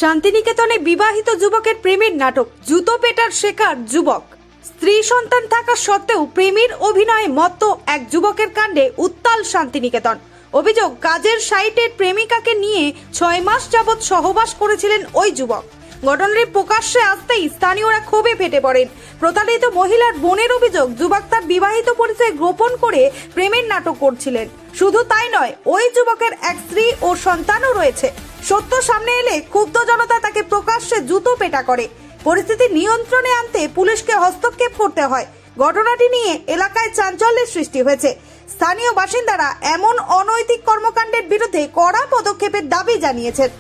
শান্তিনিকেতনে বিবাহিত যুবকের প্রেমের নাটক, জুতো পেটার শিকার যুবক। স্ত্রী সন্তান থাকা সত্ত্বেও প্রেমের অভিনয়ে মত্ত এক যুবকের কাণ্ডে উত্তাল শান্তিনিকেতন। অভিযোগ, কাজের সাইটের প্রেমিকাকে নিয়ে 6 মাস যাবৎ সহবাস করেছিলেন ওই যুবক। ঘটনাটি প্রকাশ্যে আসতেই স্থানীয়রা ক্ষোভে ফেটে পড়েন। প্রতারিত মহিলার বোনের অভিযোগ, যুবক তার বিবাহিত পরিচয় গোপন করে প্রেমের নাটক করছিলেন। শুধু তাই নয়, ওই যুবকের এক স্ত্রী ও সন্তানও রয়েছে। সত্য সামনে এলে ক্ষুব্ধ জনতা তাকে প্রকাশ্যে জুতো পেটা করে। পরিস্থিতি নিয়ন্ত্রণে আনতে পুলিশকে হস্তক্ষেপ করতে হয়। ঘটনাটি নিয়ে এলাকায় চাঞ্চল্যের সৃষ্টি হয়েছে। স্থানীয় বাসিন্দারা এমন অনৈতিক কর্মকাণ্ডের বিরুদ্ধে কড়া পদক্ষেপের দাবি জানিয়েছেন।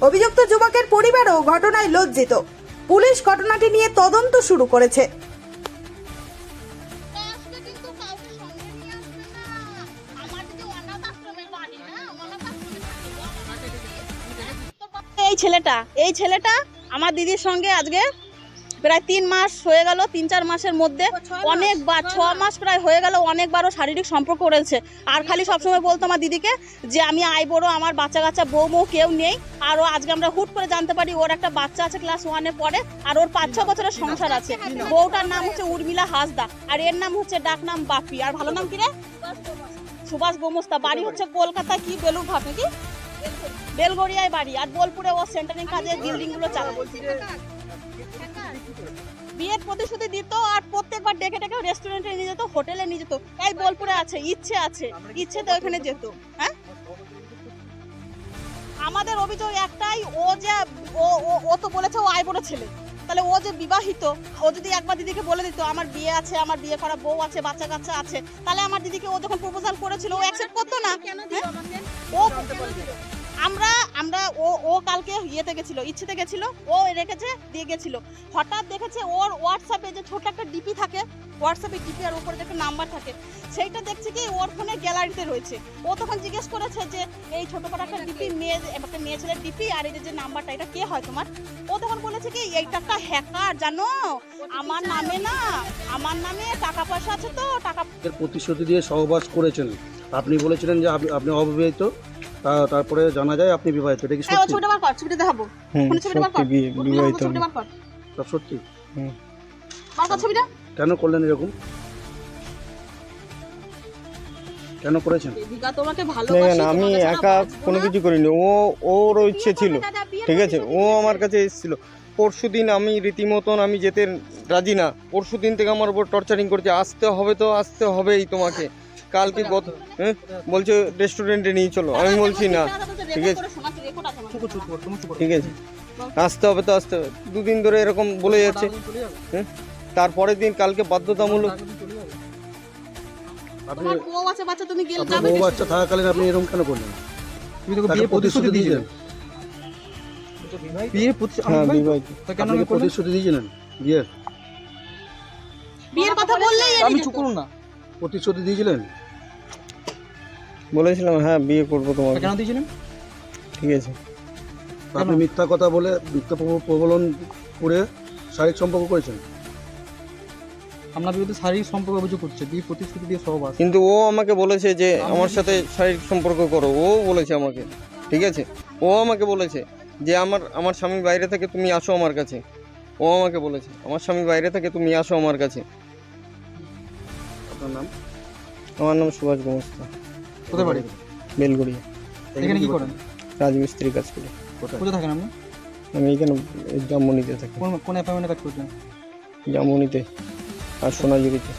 অভিযুক্ত যুবকের পরিবারও ঘটনায় লজ্জিত। পুলিশ ঘটনাটি নিয়ে তদন্ত শুরু করেছে। এই ছেলেটা আমার দিদির সঙ্গে আজকে প্রায় 3 মাস হয়ে গেল, 3-4 মাসের মধ্যে অনেকবার 6 মাস প্রায় হয়ে গেল, অনেকবারও শারীরিক সম্পর্ক করেছে। আর খালি সবসময় বলতো আমার দিদিকে যে আমি আই বড়, আমার বাচ্চা কাচ্চা বউ কেউ নেই। আর আজকে আমরা হুট করে জানতে পারি ওর একটা বাচ্চা আছে, ক্লাস 1-এ পড়ে, আর ওর 5-6 বছরের সংসার আছে। বউটার নাম হচ্ছে উর্মিলা হাসদা, আর এর নাম হচ্ছে ডাক নাম বাপি। আর ভালো নাম কি রে? সুভাষ গোমস্তা। বাড়ি হচ্ছে কলকাতা কি বেলুরঘাট নাকি বেলগড়িয়ায় বাড়ি। আর বোলপুরে ও সেন্টারিং কাজে বিল্ডিং গুলো চালায়। বিয়ের প্রতিশ্রুতি দিত আর প্রত্যেকবার ডেকে ডেকে রেস্টুরেন্টে নিয়ে যেত, হোটেলে নিয়ে যেত। এই বোলপুরে আছে, ইচ্ছে তো ওখানে যেত। হ্যাঁ, আমাদের অভিযোগ একটাই, ও তো বলেছে ও আয় বড় ছেলে, তাহলে ও যে বিবাহিত, ও যদি একবার দিদিকে বলে দিত আমার বিয়ে আছে, আমার বিয়ে করা বউ আছে, বাচ্চা কাচ্চা আছে, তাহলে আমার দিদিকে ও যখন প্রপোজাল করেছিল ও অ্যাকসেপ্ট করতো না। ও আমরা ও কালকে ইয়েতে গেছিল, ইচ্ছেতে গেছিল, ও রেখেছে দিয়ে গেছিল। হঠাৎ দেখেছে ওর হোয়াটসঅ্যাপে যে ছোট একটা ডিপি থাকে, হোয়াটসঅ্যাপে ডিপি আর উপরে একটা নাম্বার থাকে, সেইটা দেখছে কি ওর ফোনে গ্যালারিতে রয়েছে। ও তখন জিজ্ঞেস করেছে যে এই ছোট করে একটা ডিপি, একটা মেয়ে ছেলের ডিপি, আর এই যে নাম্বারটা এটা কে হয় তোমার? ও তখন বলেছে কি এইটা একটা হ্যাকার, জানো আমার নামে না, আমার নামে টাকা পয়সা আছে, তো টাকা প্রতিশ্রুতি দিয়ে সহবাস করেছেন। আপনি বলেছিলেন যে আপনি অবিবাহিত, তারপরে জানা যায় আপনি বিবাহিত। এটা কি সত্যি? ছবিটা বার কর, ছবিটা দেখাবো। ছবিটা বার কর, বিবাহিত ছবিটা বার কর। সব সত্যি? বার কর ছবিটা। কেন করলেন এরকম? কেন করেছেন? তোমাকে ভালোবাসি, আমি একা কোনো কিছু করিনি। ওর ইচ্ছে ছিল, ঠিক আছে। ও আমার কাছে এসেছিল পরশুদিন। আমি রীতিমতন আমি যেতে রাজি না। পরশুদিন থেকে আমার উপর টর্চারিং করছে, আসতে হবে তো আসতে হবেই তোমাকে। কালকে বলছে রেস্টুরেন্টে নিয়ে চলো, আমি বলছি না, ঠিক আছে ঠিক আছে, আসতে হবে তো আসতে হবে। 2 দিন ধরে এরকম বলে যাচ্ছে। তারপরের দিন কালকে বাধ্যতামূলক। বউ বাচ্চা থাকাকালীন আপনি এরকম কেন করলেন? প্রতিশ্রুতি দিয়েছিলেন? প্রতিশ্রুতি দিয়েছিলেন বিয়ের কথা বললেই আমি চুপ করুন না। প্রতিশ্রুতি দিয়েছিলেন? বলেছিলাম হ্যাঁ বিয়ে করবো তোমাকে। কেন দিয়েছিলেন? ঠিক আছে, আপনি মিথ্যা কথা বলে, মিথ্যা প্রবলন করে শারীরিক সম্পর্ক করেছেন। আপনার বিরুদ্ধে শারীরিক সম্পর্ক অভিযোগ করছে, বিয়ে প্রতিশ্রুতি দিয়ে সহবাস। কিন্তু ও আমাকে বলেছে যে আমার সাথে শারীরিক সম্পর্ক করো। ও বলেছে আমাকে, ঠিক আছে, ও আমাকে বলেছে যে আমার স্বামী বাইরে থেকে তুমি আসো আমার কাছে। ও আমাকে বলেছে আমার স্বামী বাইরে থেকে তুমি আসো আমার কাছে। আপনার নাম? আমার নাম সুভাষ গোমস্তা। কোথায় বাড়ি? বেলগড়িয়া। এখানে কি করেন? রাজমিস্ত্রি কাজ করি। কোথায় থাকেন আপনি? আমি এখানে জামমনিতে থাকি। কোন অ্যাপার্টমেন্টে কাজ করছেন? জামমনিতে আর সোনাঝুরিতে।